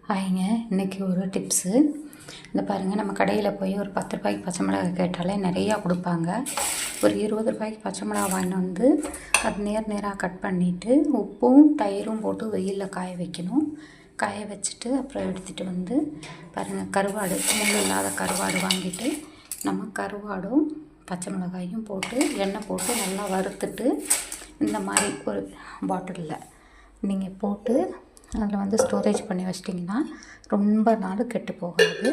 ஹாய்ங்க. இன்றைக்கி ஒரு டிப்ஸு. இந்த பாருங்கள், நம்ம கடையில் போய் ஒரு 10 ரூபாய்க்கு பச்சை மிளகாய் கேட்டாலே நிறையா கொடுப்பாங்க. ஒரு 20 ரூபாய்க்கு பச்சை மிளகாய் வாங்கிட்டு வந்து அது நேராக கட் பண்ணிவிட்டு உப்பும் தயிரும் போட்டு வெயிலில் காய வைக்கணும். காய வச்சுட்டு அப்புறம் எடுத்துகிட்டு வந்து பாருங்கள், கருவாடு, முள் இல்லாத கருவாடு வாங்கிட்டு நம்ம கருவாடும் பச்சை மிளகாயும் போட்டு எண்ணெய் போட்டு நல்லா வறுத்துட்டு இந்த மாதிரி ஒரு பாட்டிலில் நீங்கள் போட்டு அதில் வந்து ஸ்டோரேஜ் பண்ணி வச்சிட்டிங்கன்னா ரொம்ப நாள் கெட்டு போகாது.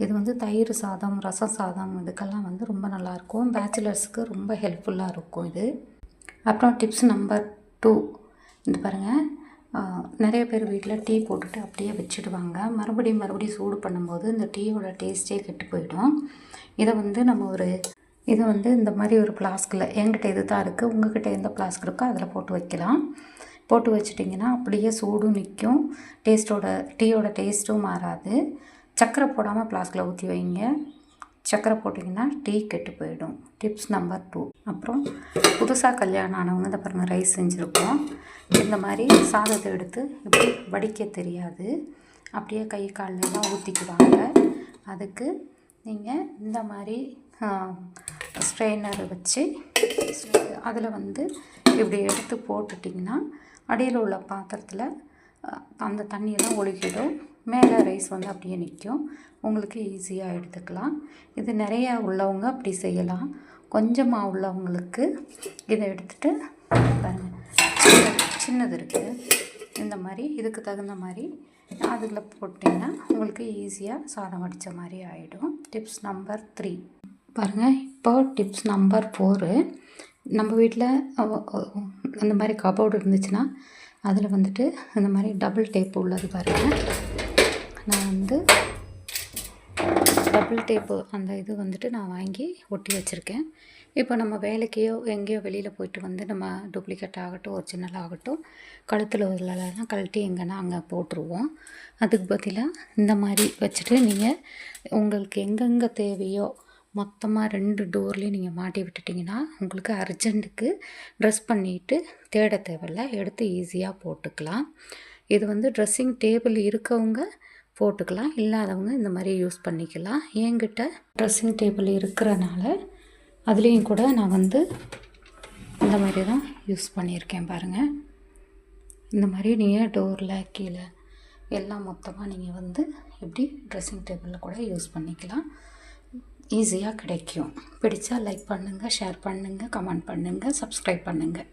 இது வந்து தயிர் சாதம், ரசம் சாதம் இதுக்கெல்லாம் வந்து ரொம்ப நல்லாயிருக்கும். பேச்சுலர்ஸுக்கு ரொம்ப ஹெல்ப்ஃபுல்லாக இருக்கும் இது. அப்புறம் டிப்ஸ் நம்பர் 2, இந்த பாருங்கள், நிறைய பேர் வீட்டில் டீ போட்டுட்டு அப்படியே வச்சுடுவாங்க. மறுபடியும் சூடு பண்ணும்போது இந்த டீயோட டேஸ்ட்டே கெட்டு போயிடும். இதை வந்து இந்த மாதிரி ஒரு ஃப்ளாஸ்கில், என்கிட்ட இது தான் இருக்குது, உங்கள்கிட்ட எந்த ஃப்ளாஸ்க் இருக்கோ அதில் போட்டு வைக்கலாம். போட்டு வச்சிட்டிங்கன்னா அப்படியே சூடும் நிற்கும், டீயோட டேஸ்ட்டும் மாறாது. சர்க்கரை போடாமல் ஃப்ளாஸ்கில் ஊற்றி வைங்க. சர்க்கரை போட்டிங்கன்னா டீ கெட்டு போயிடும். Tips number 2. அப்புறம் புதுசாக கல்யாணம் ஆனவங்க இந்த பாருங்கள், ரைஸ் செஞ்சுருக்கோம். இந்த மாதிரி சாதத்தை எடுத்து இப்படி வடிக்க தெரியாது, அப்படியே கை காலெல்லாம் ஊற்றிக்குவாங்க. அதுக்கு நீங்கள் இந்த மாதிரி ஸ்ட்ரெயினர் வச்சு அதில் வந்து இப்படி எடுத்து போட்டுட்டிங்கன்னா அடியில் உள்ள பாத்திரத்தில் அந்த தண்ணியெல்லாம் ஒழுகிடும். மேலே ரைஸ் வந்து அப்படியே நிற்கும். உங்களுக்கு ஈஸியாக எடுத்துக்கலாம். இது நிறையா உள்ளவங்க அப்படி செய்யலாம். கொஞ்சமாக உள்ளவங்களுக்கு இதை எடுத்துகிட்டு பாருங்கள், சின்னது இருக்குது, இந்த மாதிரி இதுக்கு தகுந்த மாதிரி அதில் போட்டிங்கன்னா உங்களுக்கு ஈஸியாக சாதம் வடித்த மாதிரி ஆகிடும். டிப்ஸ் நம்பர் 3 பாருங்கள். இப்போ டிப்ஸ் நம்பர் 4. நம்ம வீட்டில் அந்த மாதிரி கபோர்டு இருந்துச்சுன்னா அதில் வந்துட்டு இந்த மாதிரி டபுள் டேப் உள்ளது பாருங்கள். நான் வந்து டபுள் டேப்பு அந்த இது வந்துட்டு நான் வாங்கி ஒட்டி வச்சுருக்கேன். இப்போ நம்ம வேலைக்கையோ எங்கேயோ வெளியில் போயிட்டு வந்து நம்ம டூப்ளிகேட் ஆகட்டும், ஒரிஜினல் ஆகட்டும், கழுத்தில் உள்ளலாம் கழட்டி எங்கன்னா அங்கே போட்டுருவோம். அதுக்கு பதிலாக இந்த மாதிரி வச்சுட்டு நீங்கள் உங்களுக்கு எங்கெங்கே தேவையோ மொத்தமாக 2 டோர்லேயும் நீங்கள் மாட்டி விட்டுட்டிங்கன்னா உங்களுக்கு அர்ஜென்ட்டுக்கு ட்ரெஸ் பண்ணிவிட்டு தேட தேவையில்லை, எடுத்து ஈஸியாக போட்டுக்கலாம். இது வந்து ட்ரெஸ்ஸிங் டேபிள் இருக்கவங்க போட்டுக்கலாம், இல்லாதவங்க இந்த மாதிரி யூஸ் பண்ணிக்கலாம். என்கிட்ட ட்ரெஸ்ஸிங் டேபிள் இருக்கிறனால அதுலேயும் கூட நான் வந்து இந்த மாதிரி தான் யூஸ் பண்ணியிருக்கேன் பாருங்கள். இந்த மாதிரி நீங்கள் டோரில் கீழே எல்லாம் மொத்தமாக நீங்கள் வந்து இப்படி ட்ரெஸ்ஸிங் டேபிளில் கூட யூஸ் பண்ணிக்கலாம். ஈஸியாக கிடைக்கும். பிடிச்சா லைக் பண்ணுங்கள், ஷேர் பண்ணுங்கள், கமெண்ட் பண்ணுங்கள், சப்ஸ்கிரைப் பண்ணுங்கள்.